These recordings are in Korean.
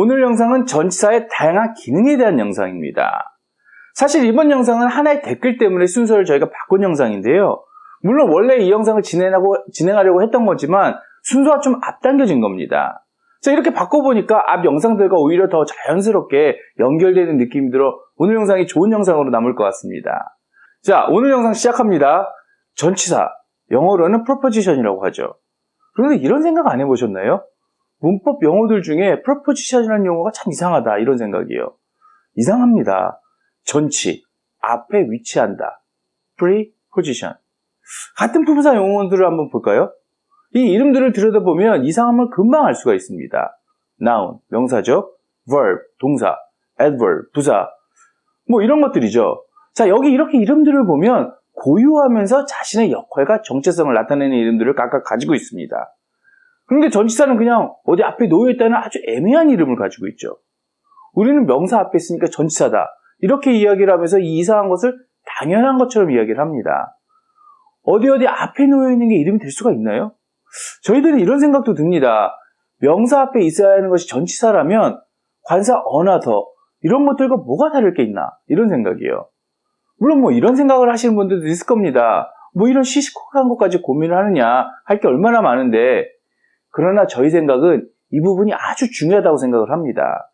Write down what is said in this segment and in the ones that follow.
오늘 영상은 전치사의 다양한 기능에 대한 영상입니다. 사실 이번 영상은 하나의 댓글 때문에 순서를 저희가 바꾼 영상인데요. 물론 원래 이 영상을 진행하려고 했던 거지만 순서가 좀 앞당겨진 겁니다. 자, 이렇게 바꿔보니까 앞 영상들과 오히려 더 자연스럽게 연결되는 느낌이 들어 오늘 영상이 좋은 영상으로 남을 것 같습니다. 자, 오늘 영상 시작합니다. 전치사, 영어로는 proposition이라고 하죠. 그런데 이런 생각 안 해보셨나요? 문법 용어들 중에 proposition이라는 용어가 참 이상하다, 이런 생각이에요. 이상합니다. 전치, 앞에 위치한다. preposition. 같은 부사 용어들을 한번 볼까요? 이 이름들을 들여다보면 이상함을 금방 알 수가 있습니다. noun, 명사죠. verb, 동사. adverb, 부사. 뭐 이런 것들이죠. 자, 여기 이렇게 이름들을 보면 고유하면서 자신의 역할과 정체성을 나타내는 이름들을 각각 가지고 있습니다. 그런데 전치사는 그냥 어디 앞에 놓여있다는 아주 애매한 이름을 가지고 있죠. 우리는 명사 앞에 있으니까 전치사다, 이렇게 이야기를 하면서 이 이상한 것을 당연한 것처럼 이야기를 합니다. 어디 앞에 놓여있는 게 이름이 될 수가 있나요? 저희들은 이런 생각도 듭니다. 명사 앞에 있어야 하는 것이 전치사라면 관사 another, 이런 것들과 뭐가 다를 게 있나, 이런 생각이에요. 물론 뭐 이런 생각을 하시는 분들도 있을 겁니다. 뭐 이런 시시콜콜한 것까지 고민을 하느냐, 할 게 얼마나 많은데. 그러나 저희 생각은 이 부분이 아주 중요하다고 생각을 합니다.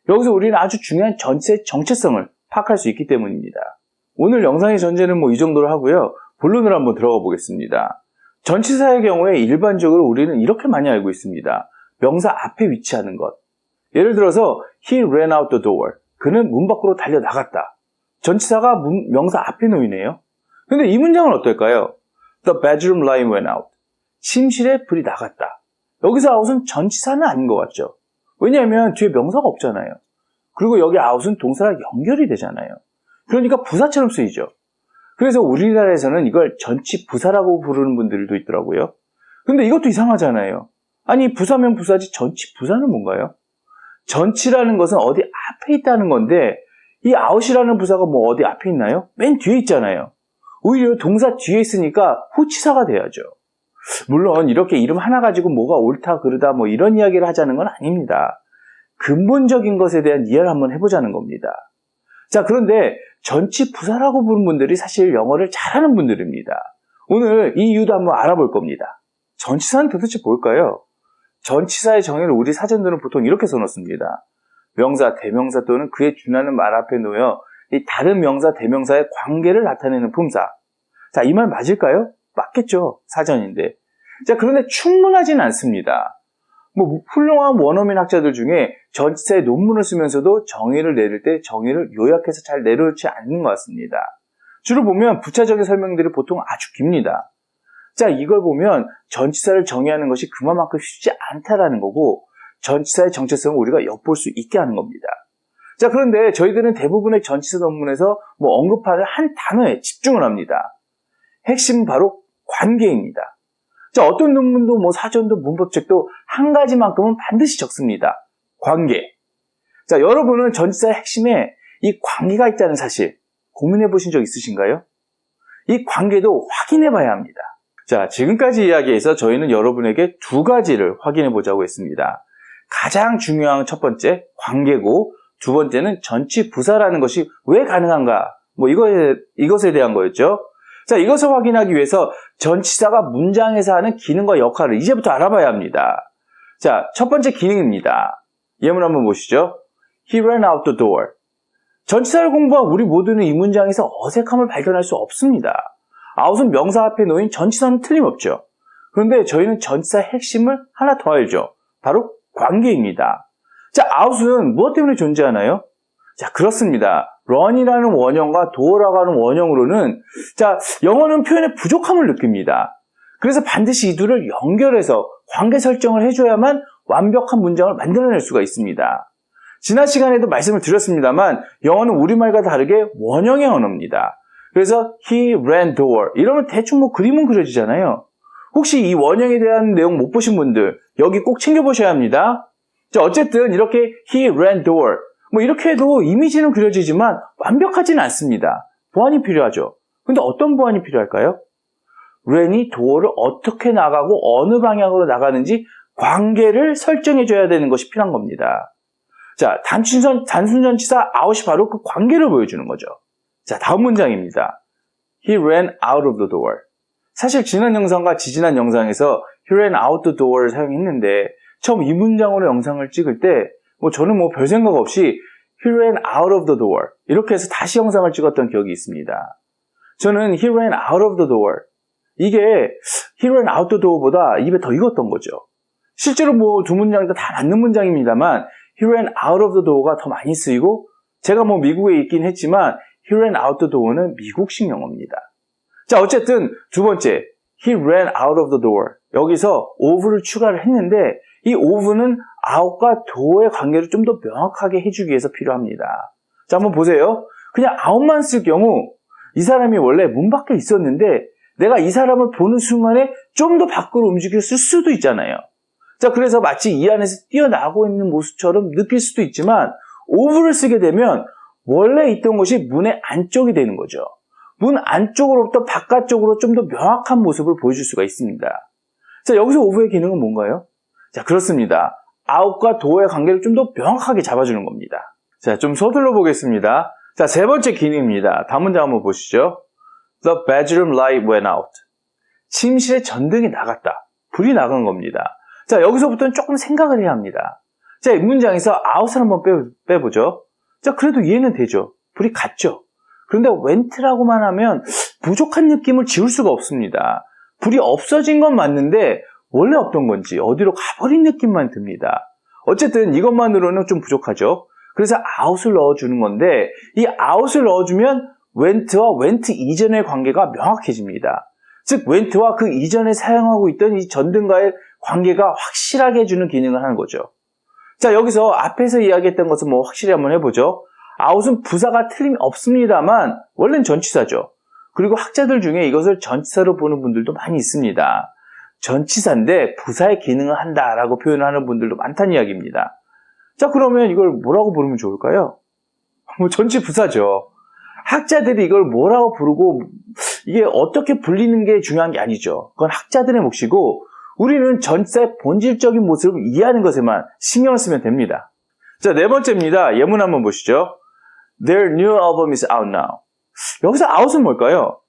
여기서 우리는 아주 중요한 전치사의 정체성을 파악할 수 있기 때문입니다. 오늘 영상의 전제는 뭐 이 정도로 하고요. 본론으로 한번 들어가 보겠습니다. 전치사의 경우에 일반적으로 우리는 이렇게 많이 알고 있습니다. 명사 앞에 위치하는 것. 예를 들어서 He ran out the door. 그는 문 밖으로 달려나갔다. 전치사가 명사 앞에 놓이네요. 근데 이 문장은 어떨까요? The bedroom light went out. 침실에 불이 나갔다. 여기서 out은 전치사는 아닌 것 같죠? 왜냐하면 뒤에 명사가 없잖아요. 그리고 여기 out은 동사랑 연결이 되잖아요. 그러니까 부사처럼 쓰이죠. 그래서 우리나라에서는 이걸 전치부사라고 부르는 분들도 있더라고요. 근데 이것도 이상하잖아요. 아니, 부사면 부사지 전치부사는 뭔가요? 전치라는 것은 어디 앞에 있다는 건데 이 out이라는 부사가 뭐 어디 앞에 있나요? 맨 뒤에 있잖아요. 오히려 동사 뒤에 있으니까 후치사가 돼야죠. 물론 이렇게 이름 하나 가지고 뭐가 옳다 그르다 뭐 이런 이야기를 하자는 건 아닙니다. 근본적인 것에 대한 이해를 한번 해보자는 겁니다. 자, 그런데 전치부사라고 부르는 분들이 사실 영어를 잘하는 분들입니다. 오늘 이 이유도 한번 알아볼 겁니다. 전치사는 도대체 뭘까요? 전치사의 정의를 우리 사전들은 보통 이렇게 써놓습니다. 명사, 대명사 또는 그에 준하는 말 앞에 놓여 이 다른 명사, 대명사의 관계를 나타내는 품사. 자, 이 말 맞을까요? 맞겠죠. 사전인데. 자, 그런데 충분하진 않습니다. 뭐 훌륭한 원어민 학자들 중에 전치사의 논문을 쓰면서도 정의를 내릴 때 정의를 요약해서 잘 내려놓지 않는 것 같습니다. 주로 보면 부차적인 설명들이 보통 아주 깁니다. 자, 이걸 보면 전치사를 정의하는 것이 그만큼 쉽지 않다라는 거고 전치사의 정체성을 우리가 엿볼 수 있게 하는 겁니다. 자, 그런데 저희들은 대부분의 전치사 논문에서 뭐 언급하는 한 단어에 집중을 합니다. 핵심은 바로 관계입니다. 자, 어떤 논문도 뭐 사전도 문법책도 한 가지만큼은 반드시 적습니다. 관계. 자, 여러분은 전치사의 핵심에 이 관계가 있다는 사실 고민해 보신 적 있으신가요? 이 관계도 확인해 봐야 합니다. 자, 지금까지 이야기해서 저희는 여러분에게 두 가지를 확인해 보자고 했습니다. 가장 중요한 첫 번째, 관계고, 두 번째는 전치부사라는 것이 왜 가능한가? 뭐 이것에 대한 거였죠. 자, 이것을 확인하기 위해서 전치사가 문장에서 하는 기능과 역할을 이제부터 알아봐야 합니다. 자, 첫 번째 기능입니다. 예문 한번 보시죠. He ran out the door. 전치사를 공부한 우리 모두는 이 문장에서 어색함을 발견할 수 없습니다. out은 명사 앞에 놓인 전치사는 틀림없죠. 그런데 저희는 전치사의 핵심을 하나 더 알죠. 바로 관계입니다. 자, out은 무엇 때문에 존재하나요? 자, 그렇습니다. run이라는 원형과 door라고 하는 원형으로는 자, 영어는 표현의 부족함을 느낍니다. 그래서 반드시 이 둘을 연결해서 관계 설정을 해줘야만 완벽한 문장을 만들어낼 수가 있습니다. 지난 시간에도 말씀을 드렸습니다만 영어는 우리말과 다르게 원형의 언어입니다. 그래서 he ran door 이러면 대충 뭐 그림은 그려지잖아요. 혹시 이 원형에 대한 내용 못 보신 분들 여기 꼭 챙겨보셔야 합니다. 자, 어쨌든 이렇게 he ran door 뭐 이렇게 해도 이미지는 그려지지만 완벽하지는 않습니다. 보완이 필요하죠. 근데 어떤 보완이 필요할까요? ran이 door를 어떻게 나가고 어느 방향으로 나가는지 관계를 설정해줘야 되는 것이 필요한 겁니다. 자, 단순 전치사 out이 바로 그 관계를 보여주는 거죠. 자, 다음 문장입니다. He ran out of the door. 사실 지난 영상과 지지난 영상에서 He ran out the door를 사용했는데 처음 이 문장으로 영상을 찍을 때 저는 별 생각 없이 He ran out of the door 이렇게 해서 다시 영상을 찍었던 기억이 있습니다. 저는 He ran out of the door 이게 He ran out the door보다 입에 더 익었던 거죠. 실제로 두 문장 다 맞는 문장입니다만 He ran out of the door가 더 많이 쓰이고 제가 미국에 있긴 했지만 He ran out the door는 미국식 영어입니다. 자, 어쨌든 두 번째 He ran out of the door 여기서 of를 추가를 했는데 이 of는 out과 door의 관계를 좀 더 명확하게 해주기 위해서 필요합니다. 자, 한번 보세요. 그냥 out만 쓸 경우 이 사람이 원래 문 밖에 있었는데 내가 이 사람을 보는 순간에 좀 더 밖으로 움직였을 수도 있잖아요. 자, 그래서 마치 이 안에서 뛰어나가고 있는 모습처럼 느낄 수도 있지만 of를 쓰게 되면 원래 있던 곳이 문의 안쪽이 되는 거죠. 문 안쪽으로부터 바깥쪽으로 좀 더 명확한 모습을 보여줄 수가 있습니다. 자, 여기서 of의 기능은 뭔가요? 자, 그렇습니다. out과 door의 관계를 좀 더 명확하게 잡아주는 겁니다. 자, 좀 서둘러 보겠습니다. 자, 세 번째 기능입니다. 다음 문장 한번 보시죠. The bedroom light went out. 침실의 전등이 나갔다. 불이 나간 겁니다. 자, 여기서부터는 조금 생각을 해야 합니다. 자, 이 문장에서 out을 한번 빼보죠. 자, 그래도 이해는 되죠. 불이 갔죠. 그런데 went라고만 하면 부족한 느낌을 지울 수가 없습니다. 불이 없어진 건 맞는데 원래 없던 건지 어디로 가버린 느낌만 듭니다. 어쨌든 이것만으로는 좀 부족하죠. 그래서 out을 넣어주는 건데 이 out을 넣어주면 went와 went 이전의 관계가 명확해집니다. 즉 went와 그 이전에 사용하고 있던 이 전등과의 관계가 확실하게 해주는 기능을 하는 거죠. 자, 여기서 앞에서 이야기했던 것은 확실히 한번 해보죠. out은 부사가 틀림없습니다만 원래는 전치사죠. 그리고 학자들 중에 이것을 전치사로 보는 분들도 많이 있습니다. 전치사인데 부사의 기능을 한다라고 표현을 하는 분들도 많다는 이야기입니다. 자, 그러면 이걸 뭐라고 부르면 좋을까요? 전치부사죠. 학자들이 이걸 뭐라고 부르고 이게 어떻게 불리는 게 중요한 게 아니죠. 그건 학자들의 몫이고 우리는 전치사의 본질적인 모습을 이해하는 것에만 신경을 쓰면 됩니다. 자, 네 번째입니다. 예문 한번 보시죠. Their new album is out now. 여기서 out은 뭘까요?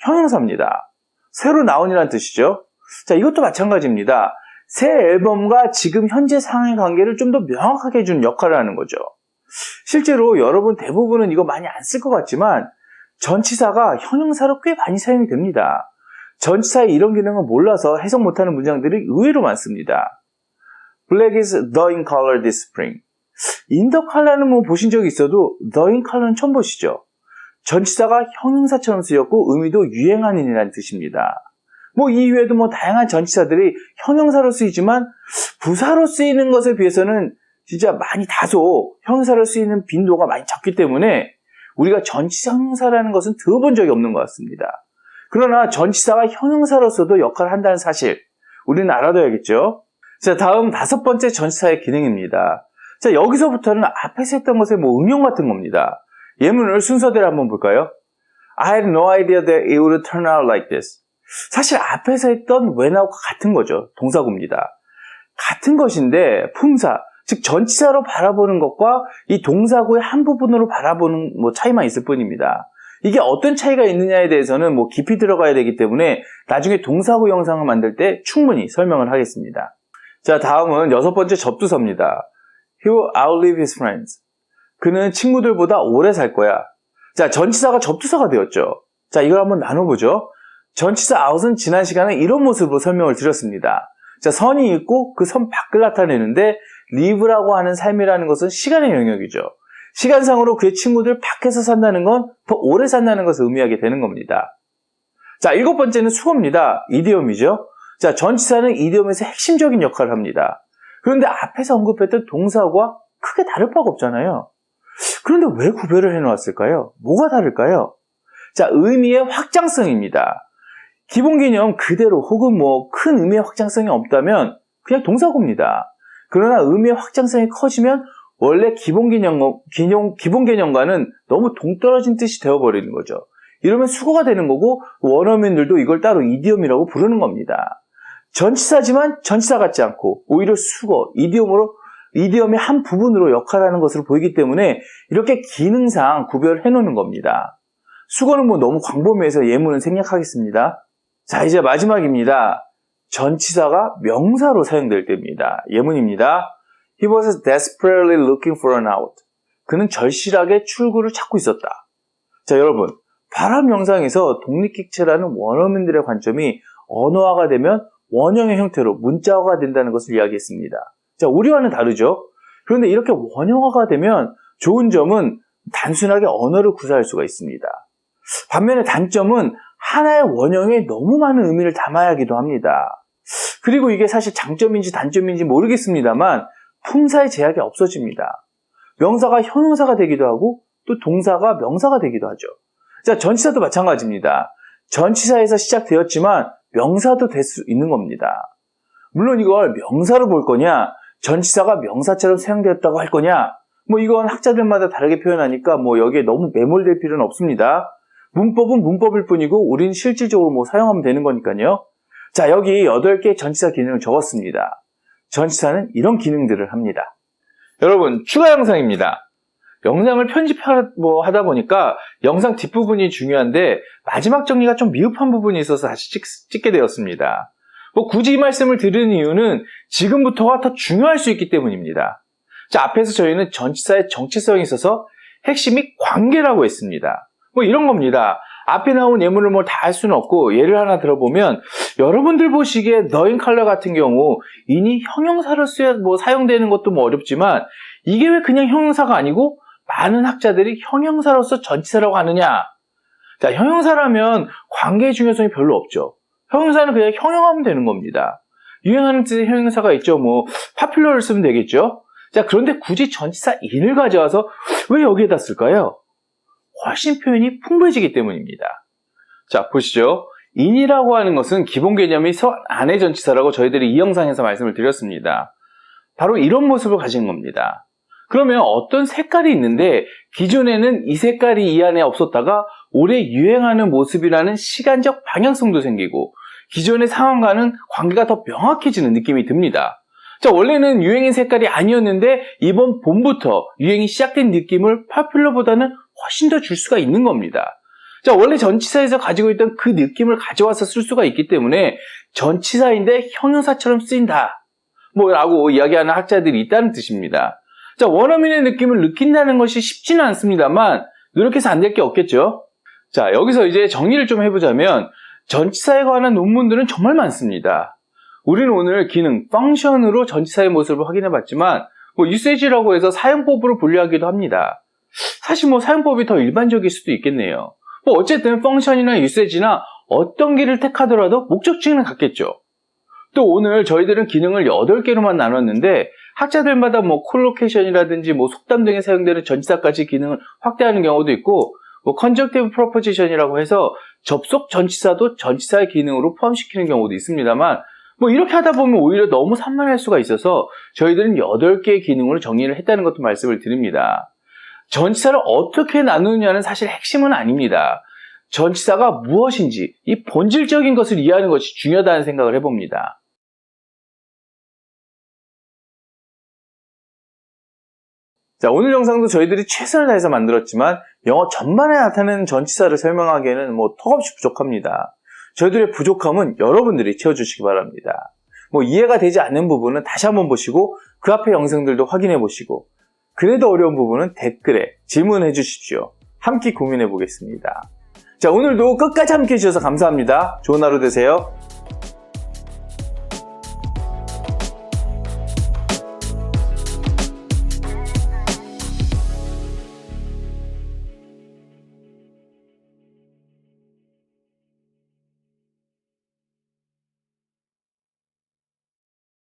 형용사입니다. 새로 나온이라는 뜻이죠. 자, 이것도 마찬가지입니다. 새 앨범과 지금 현재 상황의 관계를 좀 더 명확하게 해주는 역할을 하는 거죠. 실제로 여러분 대부분은 이거 많이 안 쓸 것 같지만 전치사가 형용사로 꽤 많이 사용이 됩니다. 전치사의 이런 기능을 몰라서 해석 못하는 문장들이 의외로 많습니다. Black is the in color this spring. in the color는 보신 적이 있어도 the in color는 처음 보시죠. 전치사가 형용사처럼 쓰였고 의미도 유행하는이라는 뜻입니다. 이외에도 다양한 전치사들이 형용사로 쓰이지만 부사로 쓰이는 것에 비해서는 진짜 많이 다소 형용사로 쓰이는 빈도가 많이 적기 때문에 우리가 전치사 형용사라는 것은 들어본 적이 없는 것 같습니다. 그러나 전치사가 형용사로서도 역할을 한다는 사실 우리는 알아둬야겠죠. 자, 다음 다섯 번째 전치사의 기능입니다. 자, 여기서부터는 앞에서 했던 것의 응용 같은 겁니다. 예문을 순서대로 한번 볼까요? I had no idea that it would turn out like this. 사실 앞에서 했던 when하고 같은 거죠. 동사구입니다. 같은 것인데 품사, 즉 전치사로 바라보는 것과 이 동사구의 한 부분으로 바라보는 차이만 있을 뿐입니다. 이게 어떤 차이가 있느냐에 대해서는 깊이 들어가야 되기 때문에 나중에 동사구 영상을 만들 때 충분히 설명을 하겠습니다. 자, 다음은 여섯 번째 접두사입니다. He will outlive his friends. 그는 친구들보다 오래 살 거야. 자, 전치사가 접두사가 되었죠. 자, 이걸 한번 나눠보죠. 전치사 out은 지난 시간에 이런 모습으로 설명을 드렸습니다. 자, 선이 있고 그 선 밖을 나타내는데 live라고 하는 삶이라는 것은 시간의 영역이죠. 시간상으로 그의 친구들 밖에서 산다는 건 더 오래 산다는 것을 의미하게 되는 겁니다. 자, 일곱 번째는 수어입니다. 이디엄이죠. 자, 전치사는 이디엄에서 핵심적인 역할을 합니다. 그런데 앞에서 언급했던 동사와 크게 다를 바가 없잖아요. 그런데 왜 구별을 해놓았을까요? 뭐가 다를까요? 자, 의미의 확장성입니다. 기본 개념 그대로 혹은 큰 의미의 확장성이 없다면 그냥 동사구입니다. 그러나 의미의 확장성이 커지면 원래 기본 개념과는 너무 동떨어진 뜻이 되어버리는 거죠. 이러면 수거가 되는 거고 원어민들도 이걸 따로 이디엄이라고 부르는 겁니다. 전치사지만 전치사 같지 않고 오히려 수거, 이디엄으로 이디엄의 한 부분으로 역할하는 것으로 보이기 때문에 이렇게 기능상 구별해 놓는 겁니다. 수거는 뭐 너무 광범위해서 예문은 생략하겠습니다. 자, 이제 마지막입니다. 전치사가 명사로 사용될 때입니다. 예문입니다. He was desperately looking for an out. 그는 절실하게 출구를 찾고 있었다. 자, 여러분, 발음 영상에서 독립객체라는 원어민들의 관점이 언어화가 되면 원형의 형태로 문자화가 된다는 것을 이야기했습니다. 자, 우리와는 다르죠? 그런데 이렇게 원형화가 되면 좋은 점은 단순하게 언어를 구사할 수가 있습니다. 반면에 단점은 하나의 원형에 너무 많은 의미를 담아야 하기도 합니다. 그리고 이게 사실 장점인지 단점인지 모르겠습니다만 품사의 제약이 없어집니다. 명사가 형용사가 되기도 하고 또 동사가 명사가 되기도 하죠. 자, 전치사도 마찬가지입니다. 전치사에서 시작되었지만 명사도 될 수 있는 겁니다. 물론 이걸 명사로 볼 거냐, 전치사가 명사처럼 사용되었다고 할 거냐, 뭐 이건 학자들마다 다르게 표현하니까 뭐 여기에 너무 매몰될 필요는 없습니다. 문법은 문법일 뿐이고 우리는 실질적으로 뭐 사용하면 되는 거니까요. 자, 여기 8개의 전치사 기능을 적었습니다. 전치사는 이런 기능들을 합니다. 여러분, 추가 영상입니다. 영상을 편집하다 보니까 영상 뒷부분이 중요한데 마지막 정리가 좀 미흡한 부분이 있어서 다시 찍게 되었습니다. 뭐 굳이 이 말씀을 드리는 이유는 지금부터가 더 중요할 수 있기 때문입니다. 자, 앞에서 저희는 전치사의 정체성이 있어서 핵심이 관계라고 했습니다. 뭐 이런 겁니다. 앞에 나온 예문을 뭐 다 할 수는 없고 예를 하나 들어보면 여러분들 보시기에 너인 컬러 같은 경우 인이 형용사로 사용되는 것도 뭐 어렵지만 이게 왜 그냥 형용사가 아니고 많은 학자들이 형용사로서 전치사라고 하느냐? 자, 형용사라면 관계의 중요성이 별로 없죠. 형용사는 그냥 형용하면 되는 겁니다. 유행하는 뜻의 형용사가 있죠. 뭐 popular를 쓰면 되겠죠. 자, 그런데 굳이 전치사 in을 가져와서 왜 여기에다 쓸까요? 훨씬 표현이 풍부해지기 때문입니다. 자, 보시죠. in이라고 하는 것은 기본 개념이 서 안의 전치사라고 저희들이 이 영상에서 말씀을 드렸습니다. 바로 이런 모습을 가진 겁니다. 그러면 어떤 색깔이 있는데 기존에는 이 색깔이 이 안에 없었다가 올해 유행하는 모습이라는 시간적 방향성도 생기고 기존의 상황과는 관계가 더 명확해지는 느낌이 듭니다. 자, 원래는 유행의 색깔이 아니었는데 이번 봄부터 유행이 시작된 느낌을 popular보다는 훨씬 더 줄 수가 있는 겁니다. 자, 원래 전치사에서 가지고 있던 그 느낌을 가져와서 쓸 수가 있기 때문에 전치사인데 형용사처럼 쓰인다 라고 이야기하는 학자들이 있다는 뜻입니다. 자, 원어민의 느낌을 느낀다는 것이 쉽지는 않습니다만 노력해서 안 될 게 없겠죠. 자, 여기서 이제 정리를 좀 해보자면 전치사에 관한 논문들은 정말 많습니다. 우리는 오늘 기능, 펑션으로 전치사의 모습을 확인해봤지만 usage라고 해서 사용법으로 분류하기도 합니다. 사실 사용법이 더 일반적일 수도 있겠네요. 어쨌든 펑션이나 usage나 어떤 길을 택하더라도 목적지는 같겠죠. 또 오늘 저희들은 기능을 8개로만 나눴는데 학자들마다 콜로케이션이라든지 속담 등에 사용되는 전치사까지 기능을 확대하는 경우도 있고 conjunctive proposition이라고 해서 접속 전치사도 전치사의 기능으로 포함시키는 경우도 있습니다만 이렇게 하다 보면 오히려 너무 산만할 수가 있어서 저희들은 8개의 기능으로 정리를 했다는 것도 말씀을 드립니다. 전치사를 어떻게 나누느냐는 사실 핵심은 아닙니다. 전치사가 무엇인지 이 본질적인 것을 이해하는 것이 중요하다는 생각을 해봅니다. 자, 오늘 영상도 저희들이 최선을 다해서 만들었지만 영어 전반에 나타나는 전치사를 설명하기에는 턱없이 부족합니다. 저희들의 부족함은 여러분들이 채워주시기 바랍니다. 이해가 되지 않는 부분은 다시 한번 보시고 그 앞에 영상들도 확인해 보시고 그래도 어려운 부분은 댓글에 질문해 주십시오. 함께 고민해 보겠습니다. 자, 오늘도 끝까지 함께 해주셔서 감사합니다. 좋은 하루 되세요.